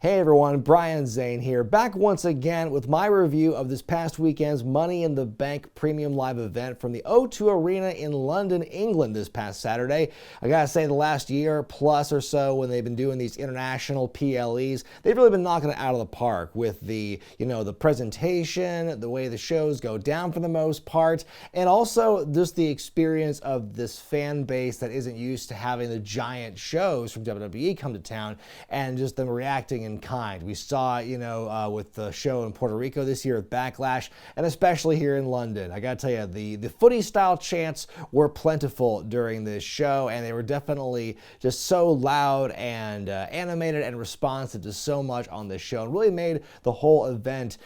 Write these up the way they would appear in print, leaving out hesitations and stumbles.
Hey everyone, Brian Zayn here, back once again with my review of this past weekend's Money in the Bank Premium Live event from the O2 Arena in London, England this past Saturday. I gotta say, the last year plus or so when they've been doing these international PLEs, they've really been knocking it out of the park with the, the presentation, the way the shows go down for the most part, and also just the experience of this fan base that isn't used to having the giant shows from WWE come to town and just them reacting in kind. We saw, with the show in Puerto Rico this year with Backlash, and especially here in London. I gotta tell you, the footy style chants were plentiful during this show, and they were definitely just so loud and animated and responsive to so much on this show, and really made the whole event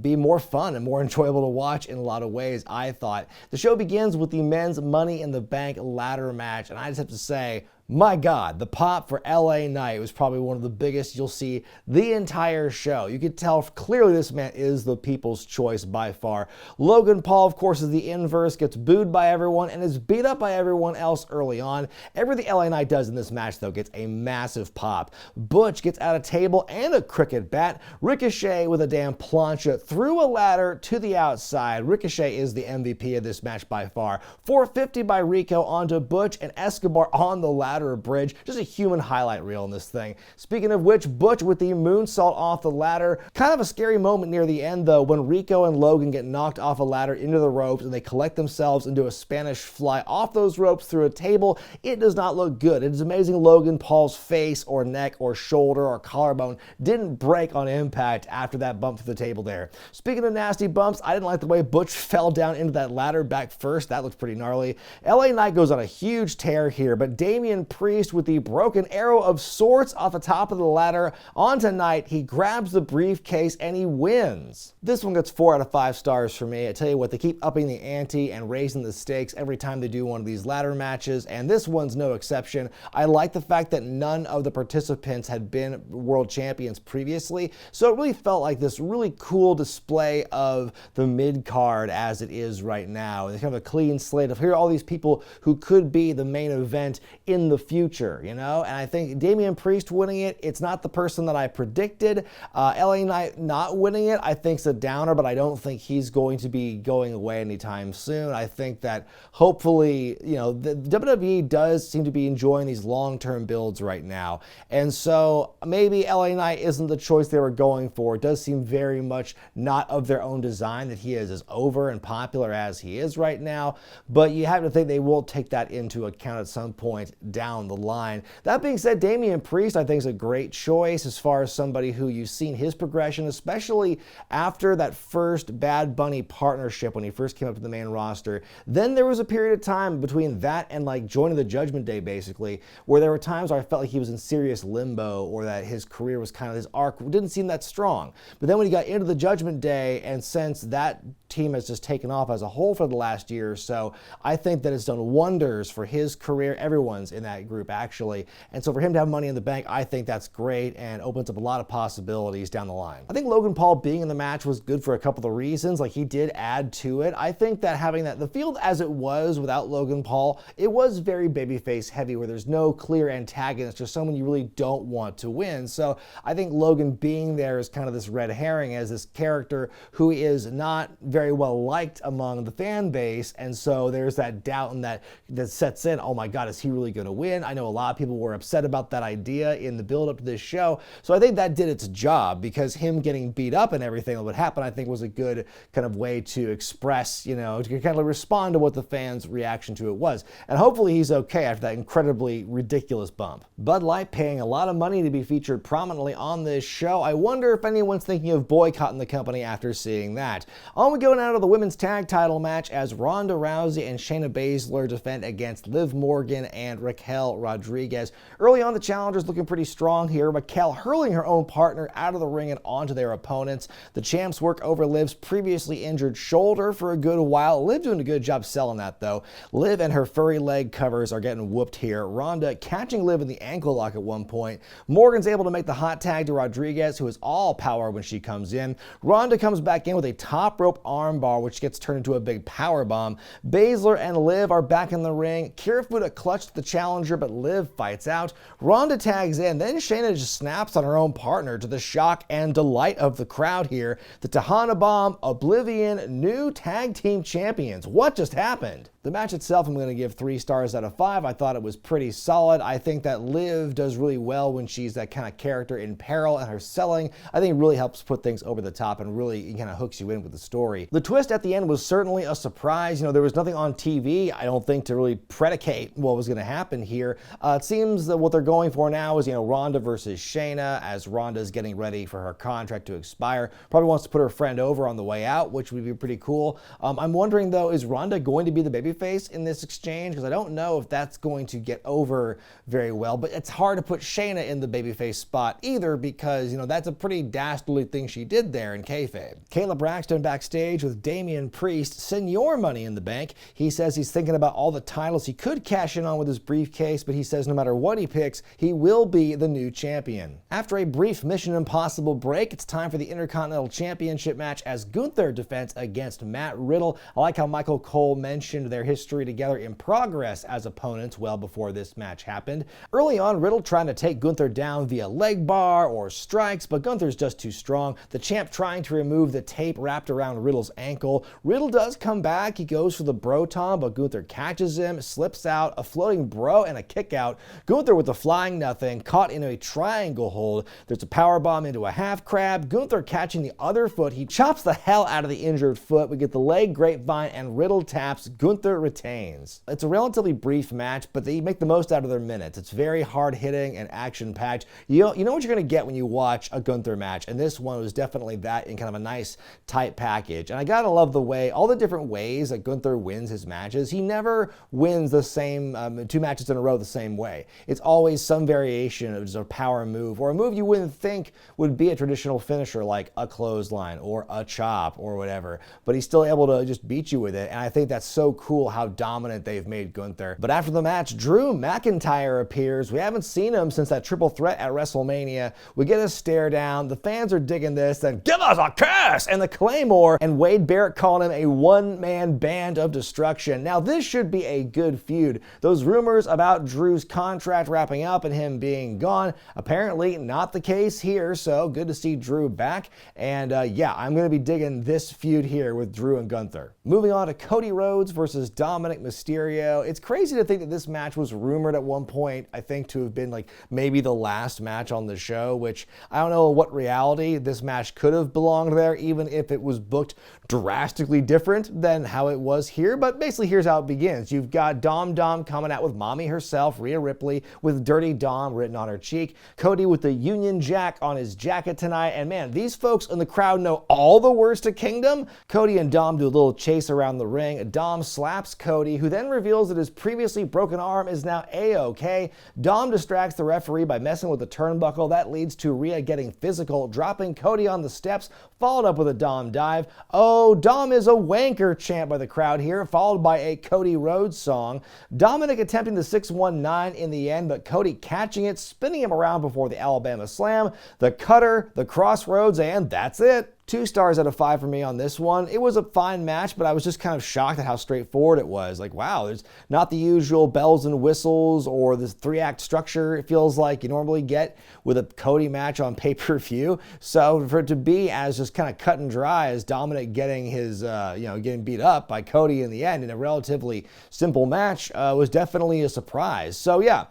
be more fun and more enjoyable to watch in a lot of ways, I thought. The show begins with the men's Money in the Bank ladder match, and I just have to say, my God, the pop for LA Knight was probably one of the biggest you'll see the entire show. You could tell clearly this man is the people's choice by far. Logan Paul, of course, is the inverse, gets booed by everyone and is beat up by everyone else early on. Everything LA Knight does in this match, though, gets a massive pop. Butch gets out a table and a cricket bat. Ricochet with a damn plancha through a ladder to the outside. Ricochet is the MVP of this match by far. 450 by Rico onto Butch and Escobar on the ladder bridge. Just a human highlight reel in this thing. Speaking of which, Butch with the moonsault off the ladder. Kind of a scary moment near the end, though, when Rico and Logan get knocked off a ladder into the ropes and they collect themselves into a Spanish fly off those ropes through a table. It does not look good. It is amazing Logan Paul's face or neck or shoulder or collarbone didn't break on impact after that bump to the table there. Speaking of nasty bumps, I didn't like the way Butch fell down into that ladder back first. That looked pretty gnarly. LA Knight goes on a huge tear here, but Damian Priest with the broken arrow of sorts off the top of the ladder onto Knight. He grabs the briefcase and he wins. This one gets 4 out of 5 stars for me. I tell you what, they keep upping the ante and raising the stakes every time they do one of these ladder matches, and this one's no exception. I like the fact that none of the participants had been world champions previously, so it really felt like this really cool display of the mid-card as it is right now. It's kind of a clean slate of here are all these people who could be the main event in the future, and I think Damian Priest winning it, it's not the person that I predicted. LA Knight not winning it, I think's a downer, but I don't think he's going to be going away anytime soon. I think that hopefully, the WWE does seem to be enjoying these long-term builds right now, and so maybe LA Knight isn't the choice they were going for. It does seem very much not of their own design that he is as over and popular as he is right now, but you have to think they will take that into account at some point down the line. That being said, Damian Priest I think is a great choice as far as somebody who you've seen his progression, especially after that first Bad Bunny partnership when he first came up to the main roster. Then there was a period of time between that and like joining the Judgment Day basically, where there were times where I felt like he was in serious limbo or that his career was kind of, his arc didn't seem that strong. But then when he got into the Judgment Day, and since that team has just taken off as a whole for the last year or so, I think that it's done wonders for his career. Everyone's in that group actually, and so for him to have Money in the Bank, I think that's great and opens up a lot of possibilities down the line. I think Logan Paul being in the match was good for a couple of reasons. Like, he did add to it. I think that having the field as it was without Logan Paul, it was very babyface heavy where there's no clear antagonist, just someone you really don't want to win. So I think Logan being there is kind of this red herring as this character who is not very well liked among the fan base, and so there's that doubt and that sets in. Oh my God, is he really going to win? I know a lot of people were upset about that idea in the build up to this show, so I think that did its job, because him getting beat up and everything that would happen I think was a good kind of way to express, to kind of respond to what the fans' reaction to it was, and hopefully he's okay after that incredibly ridiculous bump. Bud Light paying a lot of money to be featured prominently on this show. I wonder if anyone's thinking of boycotting the company after seeing that. On we go now to the women's tag title match as Ronda Rousey and Shayna Baszler defend against Liv Morgan and Raquel Rodriguez. Early on, the challengers looking pretty strong here. Raquel hurling her own partner out of the ring and onto their opponents. The champs work over Liv's previously injured shoulder for a good while. Liv doing a good job selling that, though. Liv and her furry leg covers are getting whooped here. Ronda catching Liv in the ankle lock at one point. Morgan's able to make the hot tag to Rodriguez, who is all power when she comes in. Ronda comes back in with a top rope armbar, which gets turned into a big power bomb. Baszler and Liv are back in the ring. Kirifuda clutched the challenge challenger, but Liv fights out. Ronda tags in, then Shayna just snaps on her own partner to the shock and delight of the crowd here. The Tejana Bomb, Oblivion, new tag team champions. What just happened? The match itself, I'm going to give 3 stars out of 5. I thought it was pretty solid. I think that Liv does really well when she's that kind of character in peril, and her selling, I think, really helps put things over the top and really kind of hooks you in with the story. The twist at the end was certainly a surprise. There was nothing on TV, I don't think, to really predicate what was going to happen here. It seems that what they're going for now is, Ronda versus Shayna, as Ronda's getting ready for her contract to expire. Probably wants to put her friend over on the way out, which would be pretty cool. I'm wondering, though, is Ronda going to be the babyface in this exchange? Because I don't know if that's going to get over very well, but it's hard to put Shayna in the babyface spot either, because, that's a pretty dastardly thing she did there in kayfabe. Caleb Braxton backstage with Damian Priest, Senior Money in the Bank. He says he's thinking about all the titles he could cash in on with his briefcase, but he says no matter what he picks, he will be the new champion. After a brief Mission Impossible break, it's time for the Intercontinental Championship match as Gunther defends against Matt Riddle. I like how Michael Cole mentioned their history together in progress as opponents well before this match happened. Early on, Riddle trying to take Gunther down via leg bar or strikes, but Gunther's just too strong. The champ trying to remove the tape wrapped around Riddle's ankle. Riddle does come back. He goes for the bro tom, but Gunther catches him, slips out, a floating bro and a kick out. Gunther with the flying nothing, caught in a triangle hold. There's a power bomb into a half crab. Gunther catching the other foot. He chops the hell out of the injured foot. We get the leg grapevine and Riddle taps. Gunther retains. It's a relatively brief match, but they make the most out of their minutes. It's very hard hitting and action packed. You know what you're going to get when you watch a Gunther match, and this one was definitely that in kind of a nice tight package. And I gotta love the way, all the different ways that Gunther wins his matches. He never wins the same 2 matches in a row the same way. It's always some variation of just a power move or a move you wouldn't think would be a traditional finisher, like a clothesline or a chop or whatever, but he's still able to just beat you with it. And I think that's so cool how dominant they've made Gunther. But after the match, Drew McIntyre appears. We haven't seen him since that triple threat at WrestleMania. We get a stare down. The fans are digging this. Then give us a kiss and the Claymore, and Wade Barrett calling him a one-man band of destruction. Now this should be a good feud. Those rumors about Drew's contract wrapping up and him being gone, apparently not the case here, so good to see Drew back. And yeah, I'm going to be digging this feud here with Drew and Gunther. Moving on to Cody Rhodes versus Dominik Mysterio. It's crazy to think that this match was rumored at one point, I think, to have been like maybe the last match on the show, which I don't know what reality this match could have belonged there, even if it was booked drastically different than how it was here. But basically, here's how it begins. You've got Dom coming out with mommy herself, Rhea Ripley, with Dirty Dom written on her cheek. Cody with the Union Jack on his jacket tonight. And man, these folks in the crowd know all the words to Kingdom. Cody and Dom do a little chase around the ring. Dom slaps Cody, who then reveals that his previously broken arm is now A-OK. Dom distracts the referee by messing with the turnbuckle. That leads to Rhea getting physical, dropping Cody on the steps, followed up with a Dom dive. Oh, Dom is a wanker chant by the crowd here, followed by a Cody Rhodes song. Dominik attempting the 619 in the end, but Cody catching it, spinning him around before the Alabama Slam, the cutter, the crossroads, and that's it. 2 stars out of 5 for me on this one. It was a fine match, but I was just kind of shocked at how straightforward it was. Like, wow, there's not the usual bells and whistles or this 3-act structure it feels like you normally get with a Cody match on pay-per-view. So for it to be as just kind of cut and dry as Dominik getting his, getting beat up by Cody in the end in a relatively simple match was definitely a surprise. So yeah,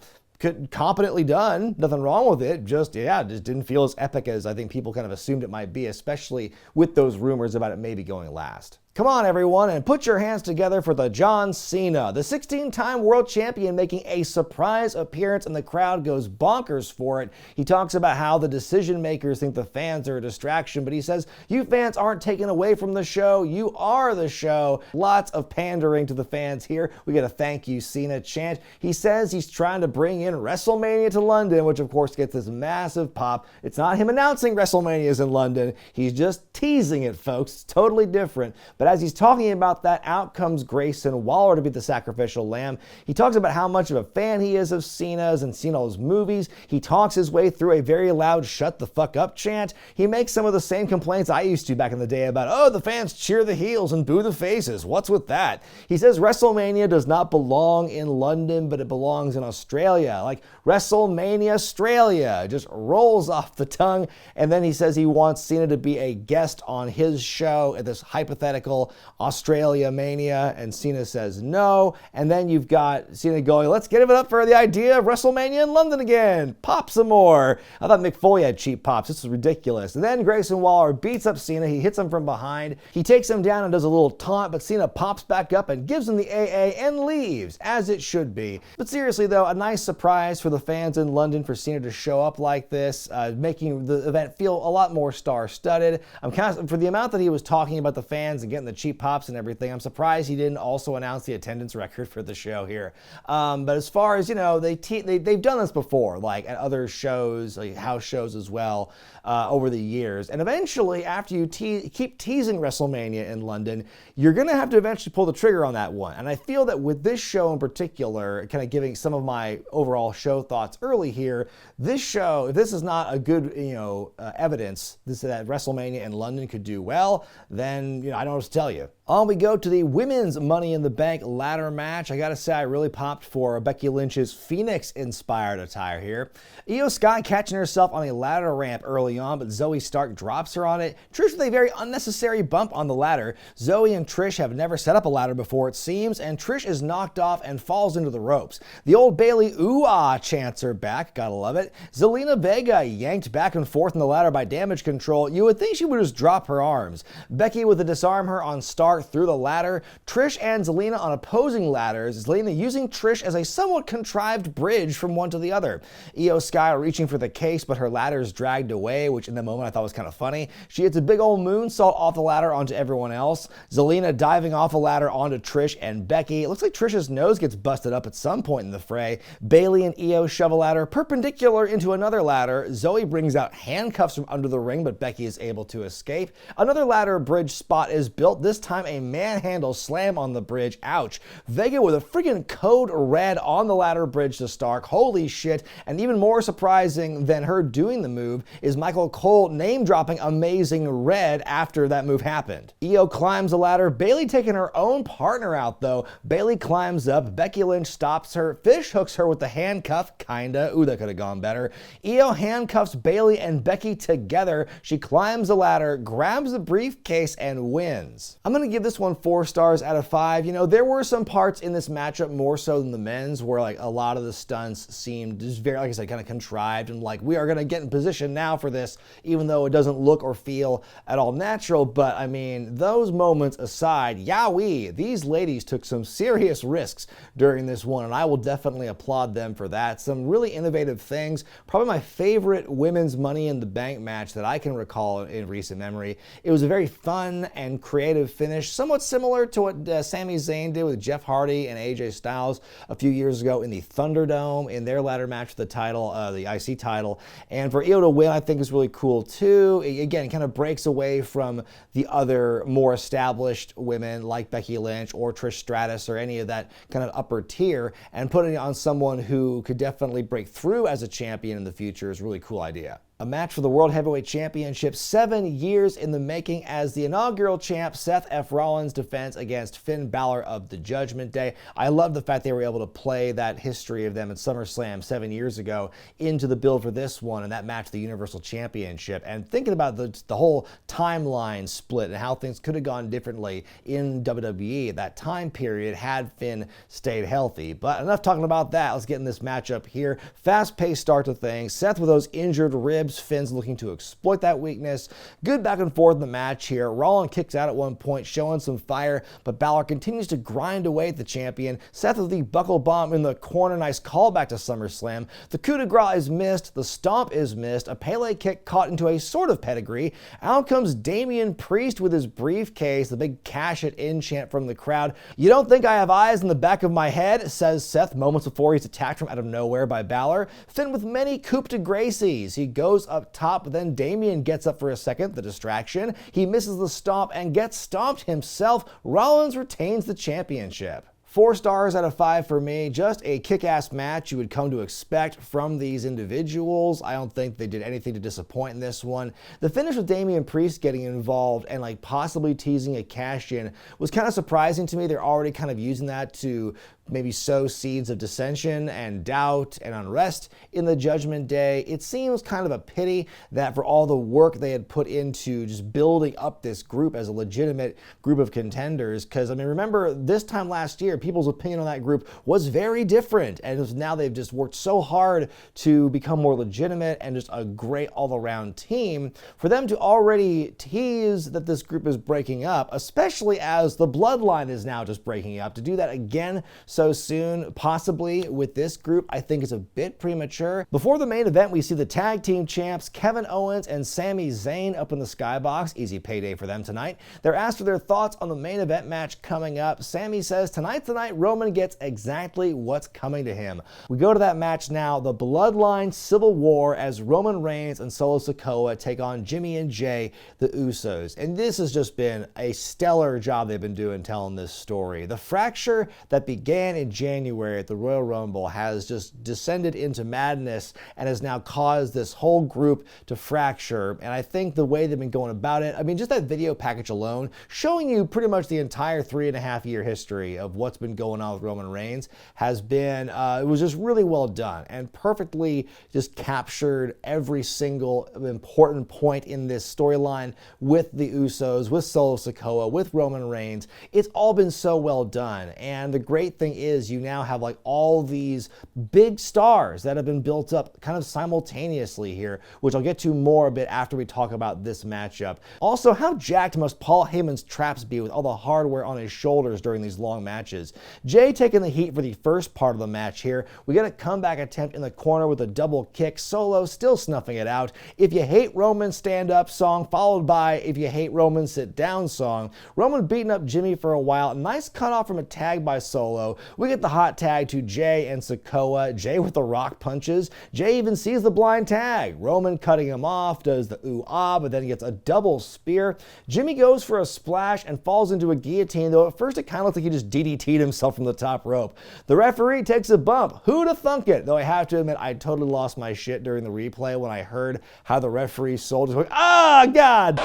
competently done, nothing wrong with it, just didn't feel as epic as I think people kind of assumed it might be, especially with those rumors about it maybe going last. Come on, everyone, and put your hands together for the John Cena, the 16-time world champion, making a surprise appearance, and the crowd goes bonkers for it. He talks about how the decision makers think the fans are a distraction, but he says, you fans aren't taken away from the show, you are the show. Lots of pandering to the fans here. We get a thank you Cena chant. He says he's trying to bring in WrestleMania to London, which of course gets this massive pop. It's not him announcing WrestleMania is in London. He's just teasing it, folks. It's totally different. But as he's talking about that, out comes Grayson Waller to be the sacrificial lamb. He talks about how much of a fan he is of Cena's and seen all his movies. He talks his way through a very loud "shut the fuck up" chant. He makes some of the same complaints I used to back in the day about, oh, the fans cheer the heels and boo the faces. What's with that? He says WrestleMania does not belong in London, but it belongs in Australia. Like WrestleMania Australia just rolls off the tongue. And then he says he wants Cena to be a guest on his show at this hypothetical Australia Mania. And Cena says no. And then you've got Cena going, let's give it up for the idea of WrestleMania in London again. Pop some more. I thought Mick Foley had cheap pops. This is ridiculous. And then Grayson Waller beats up Cena. He hits him from behind. He takes him down and does a little taunt, but Cena pops back up and gives him the AA and leaves, as it should be. But seriously though, a nice surprise for the fans in London for Cena to show up like this, making the event feel a lot more star-studded. For the amount that he was talking about the fans and getting the cheap pops and everything, I'm surprised he didn't also announce the attendance record for the show here. But as far as, they've done this before, like at other shows, like house shows as well, over the years. And eventually, after you keep teasing WrestleMania in London, you're going to have to eventually pull the trigger on that one. And I feel that with this show in particular, kind of giving some of my overall show thoughts early here, this show, if this is not a good, evidence that WrestleMania in London could do well, then, I don't know what to tell you. On we go to the women's Money in the Bank ladder match. I gotta say, I really popped for Becky Lynch's Phoenix-inspired attire here. Io Sky catching herself on a ladder ramp early on, but Zoe Stark drops her on it. Trish with a very unnecessary bump on the ladder. Zoe and Trish have never set up a ladder before, it seems, and Trish is knocked off and falls into the ropes. The old Bayley ooh-ah chants are back, gotta love it. Zelina Vega yanked back and forth in the ladder by Damage Control. You would think she would just drop her arms. Becky with a disarm her on Stark through the ladder. Trish and Zelina on opposing ladders. Zelina using Trish as a somewhat contrived bridge from one to the other. Io Sky reaching for the case, but her ladder is dragged away, which in the moment I thought was kind of funny. She hits a big old moonsault off the ladder onto everyone else. Zelina diving off a ladder onto Trish and Becky. It looks like Trish's nose gets busted up at some point in the fray. Bayley and Io shove a ladder perpendicular into another ladder. Zoe brings out handcuffs from under the ring, but Becky is able to escape. Another ladder bridge spot is built, this time a manhandle slam on the bridge. Ouch. Vega with a freaking code red on the ladder bridge to Stark. Holy shit. And even more surprising than her doing the move is Michael Cole name dropping Amazing Red after that move happened. Io climbs the ladder. Bayley taking her own partner out though. Bayley climbs up. Becky Lynch stops her. Fish hooks her with the handcuff. Kinda. Ooh, that could have gone better. Io handcuffs Bayley and Becky together. She climbs the ladder, grabs the briefcase, and wins. I'm gonna give this one 4 stars out of 5. There were some parts in this matchup more so than the men's where like a lot of the stunts seemed just very, like I said, kind of contrived and like we are gonna get in position now for this, even though it doesn't look or feel at all natural. But I mean, those moments aside, yowee, these ladies took some serious risks during this one, and I will definitely applaud them for that. Some really innovative things. Probably my favorite women's Money in the Bank match that I can recall in recent memory. It was a very fun and creative finish, somewhat similar to what Sami Zayn did with Jeff Hardy and AJ Styles a few years ago in the Thunderdome in their ladder match for the title, the IC title. And for Io to win, I think is really cool too. Again, it kind of breaks away from the other more established women like Becky Lynch or Trish Stratus or any of that kind of upper tier, and putting it on someone who could definitely break through as a champion in the future is a really cool idea. A match for the World Heavyweight Championship, 7 years in the making, as the inaugural champ Seth F. Rollins defends against Finn Balor of the Judgment Day. I love the fact they were able to play that history of them at SummerSlam 7 years ago into the build for this one and that match, the Universal Championship. And thinking about the whole timeline split and how things could have gone differently in WWE at that time period had Finn stayed healthy. But enough talking about that. Let's get in this matchup here. Fast-paced start to things. Seth with those injured ribs. Finn's looking to exploit that weakness. Good back and forth in the match here. Rollins kicks out at one point, showing some fire, but Balor continues to grind away at the champion. Seth with the buckle bomb in the corner. Nice callback to SummerSlam. The coup de grace is missed. The stomp is missed. A Pele kick caught into a sort of pedigree. Out comes Damian Priest with his briefcase. The big cash it in chant from the crowd. You don't think I have eyes in the back of my head, says Seth moments before he's attacked from out of nowhere by Balor. Finn with many coup de graces. He goes Usos up top, but then Damian gets up for a second, the distraction. He misses the stomp and gets stomped himself. Rollins retains the championship. 4 stars out of 5 for me. Just a kick-ass match you would come to expect from these individuals. I don't think they did anything to disappoint in this one. The finish with Damian Priest getting involved and like possibly teasing a cash-in was kind of surprising to me. They're already kind of using that to maybe sow seeds of dissension and doubt and unrest in the Judgment Day. It seems kind of a pity that for all the work they had put into just building up this group as a legitimate group of contenders, because I mean, remember this time last year, people's opinion on that group was very different, and now they've just worked so hard to become more legitimate and just a great all-around team. For them to already tease that this group is breaking up, especially as the Bloodline is now just breaking up, to do that again so soon, possibly with this group, I think is a bit premature. Before the main event, we see the tag team champs Kevin Owens and Sami Zayn up in the skybox. Easy payday for them tonight. They're asked for their thoughts on the main event match coming up. Sami says, tonight, Roman gets exactly what's coming to him. We go to that match now, the Bloodline Civil War, as Roman Reigns and Solo Sikoa take on Jimmy and Jay, the Usos. And this has just been a stellar job they've been doing telling this story. The fracture that began in January at the Royal Rumble has just descended into madness and has now caused this whole group to fracture. And I think the way they've been going about it, I mean, just that video package alone, showing you pretty much the entire 3.5-year history of what's been going on with Roman Reigns has been, it was just really well done and perfectly just captured every single important point in this storyline with the Usos, with Solo Sikoa, with Roman Reigns. It's all been so well done. And the great thing is you now have like all these big stars that have been built up kind of simultaneously here, which I'll get to more a bit after we talk about this matchup. Also, how jacked must Paul Heyman's traps be with all the hardware on his shoulders during these long matches? Jay taking the heat for the first part of the match here. We get a comeback attempt in the corner with a double kick. Solo still snuffing it out. If you hate Roman, stand up song, followed by if you hate Roman, sit down song. Roman beating up Jimmy for a while. Nice cutoff from a tag by Solo. We get the hot tag to Jay and Sikoa. Jay with the rock punches. Jay even sees the blind tag. Roman cutting him off, does the ooh-ah, but then he gets a double spear. Jimmy goes for a splash and falls into a guillotine, though at first it kind of looked like he just DDT'd himself from the top rope. The referee takes a bump. Who'd have thunk it? Though I have to admit, I totally lost my shit during the replay when I heard how the referee sold it. Ah, God!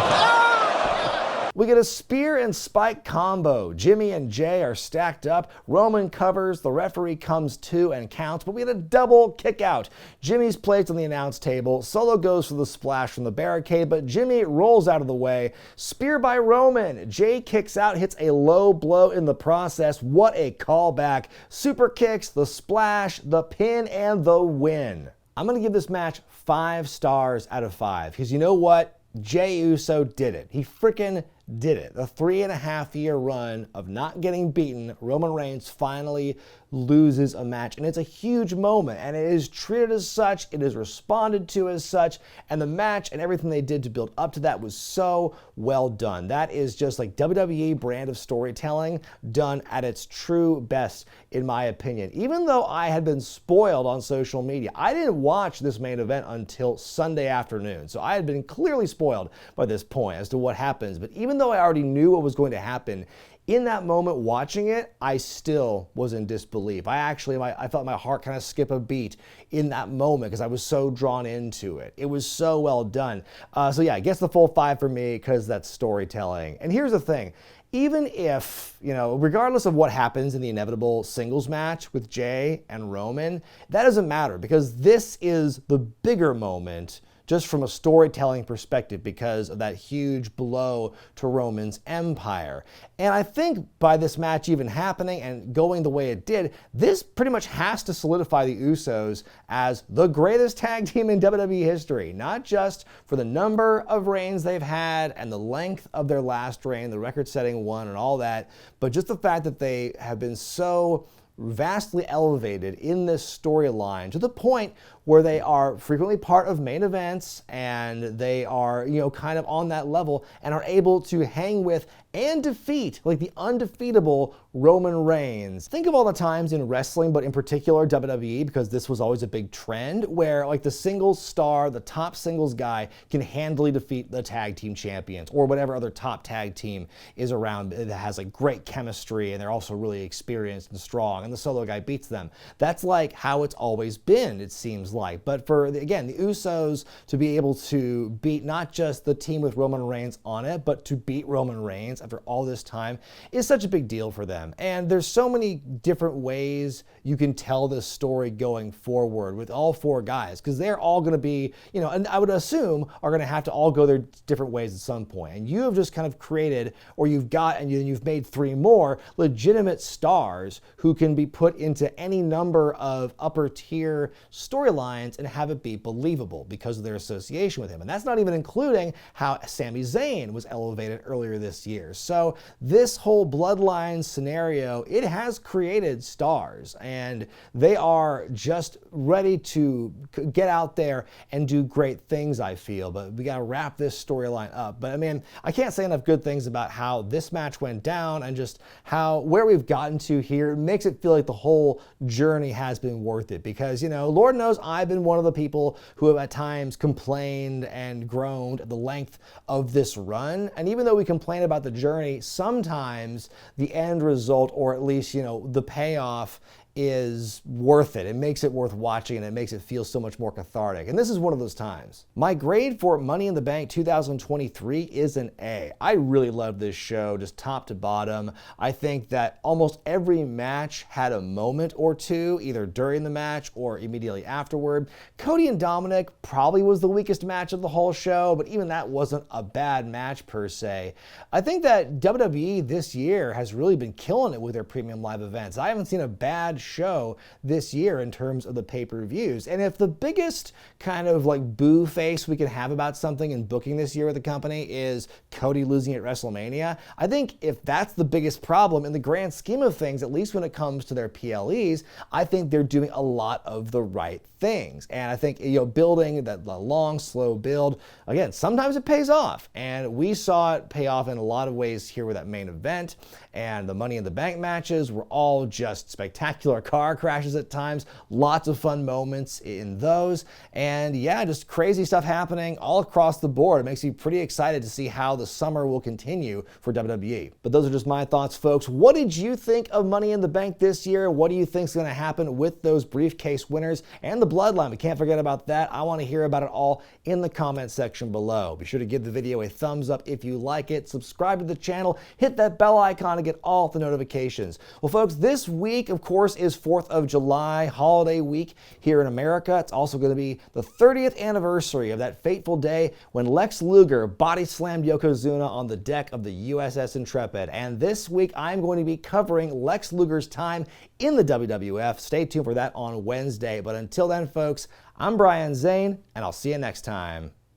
We get a spear and spike combo. Jimmy and Jay are stacked up. Roman covers. The referee comes to and counts, but we get a double kick out. Jimmy's placed on the announce table. Solo goes for the splash from the barricade, but Jimmy rolls out of the way. Spear by Roman. Jay kicks out, hits a low blow in the process. What a callback. Super kicks, the splash, the pin, and the win. I'm going to give this match 5 stars out of 5, because you know what? Jey Uso did it. He freaking did it. The 3.5-year run of not getting beaten, Roman Reigns finally loses a match, and it's a huge moment, and it is treated as such, it is responded to as such, and the match and everything they did to build up to that was so well done. That is just like WWE brand of storytelling done at its true best, in my opinion. Even though I had been spoiled on social media, I didn't watch this main event until Sunday afternoon, so I had been clearly spoiled by this point as to what happens, but even though I already knew what was going to happen, in that moment watching it, I still was in disbelief. I felt my heart kind of skip a beat in that moment because I was so drawn into it. It was so well done. So yeah, I guess the full 5 for me because that's storytelling. And here's the thing. Even if, regardless of what happens in the inevitable singles match with Jay and Roman, that doesn't matter because this is the bigger moment just from a storytelling perspective because of that huge blow to Roman's empire. And I think by this match even happening and going the way it did, this pretty much has to solidify the Usos as the greatest tag team in WWE history, not just for the number of reigns they've had and the length of their last reign, the record-setting one and all that, but just the fact that they have been so vastly elevated in this storyline to the point where they are frequently part of main events, and they are, kind of on that level and are able to hang with and defeat, like, the undefeatable Roman Reigns. Think of all the times in wrestling, but in particular WWE, because this was always a big trend, where, like, the singles star, the top singles guy, can handily defeat the tag team champions or whatever other top tag team is around that has, like, great chemistry, and they're also really experienced and strong, and the solo guy beats them. That's, like, how it's always been, it seems like. But for, again, the Usos to be able to beat not just the team with Roman Reigns on it, but to beat Roman Reigns after all this time is such a big deal for them. And there's so many different ways you can tell this story going forward with all four guys, because they're all going to be, and I would assume are going to have to all go their different ways at some point. And you have just kind of created, or you've got, and you've made three more legitimate stars who can be put into any number of upper tier storylines and have it be believable because of their association with him. And that's not even including how Sami Zayn was elevated earlier this year. So this whole Bloodline scenario, it has created stars, and they are just ready to get out there and do great things, I feel. But we got to wrap this storyline up. But I mean, I can't say enough good things about how this match went down and just where we've gotten to here. It makes it feel like the whole journey has been worth it, because, Lord knows I've been one of the people who have at times complained and groaned at the length of this run. And even though we complain about the journey, sometimes the end result, or at least, the payoff, is worth it. It makes it worth watching, and it makes it feel so much more cathartic. And this is one of those times. My grade for Money in the Bank 2023 is an A. I really loved this show, just top to bottom. I think that almost every match had a moment or two, either during the match or immediately afterward. Cody and Dominik probably was the weakest match of the whole show, but even that wasn't a bad match per se. I think that WWE this year has really been killing it with their premium live events. I haven't seen a bad show this year in terms of the pay-per-views. And if the biggest kind of like boo face we can have about something in booking this year with the company is Cody losing at WrestleMania, I think if that's the biggest problem in the grand scheme of things, at least when it comes to their PLEs, I think they're doing a lot of the right things. And I think, building that long, slow build, again, sometimes it pays off. And we saw it pay off in a lot of ways here with that main event. And the Money in the Bank matches were all just spectacular car crashes at times, lots of fun moments in those. And yeah, just crazy stuff happening all across the board. It makes me pretty excited to see how the summer will continue for WWE. But those are just my thoughts, folks. What did you think of Money in the Bank this year? What do you think is going to happen with those briefcase winners and the Bloodline? We can't forget about that. I want to hear about it all in the comment section below. Be sure to give the video a thumbs up if you like it. Subscribe to the channel. Hit that bell icon to get all the notifications. Well, folks, this week, of course, is 4th of July, holiday week here in America. It's also going to be the 30th anniversary of that fateful day when Lex Luger body slammed Yokozuna on the deck of the USS Intrepid. And this week, I'm going to be covering Lex Luger's time in the WWF. Stay tuned for that on Wednesday. But until then, folks, I'm Brian Zayn, and I'll see you next time.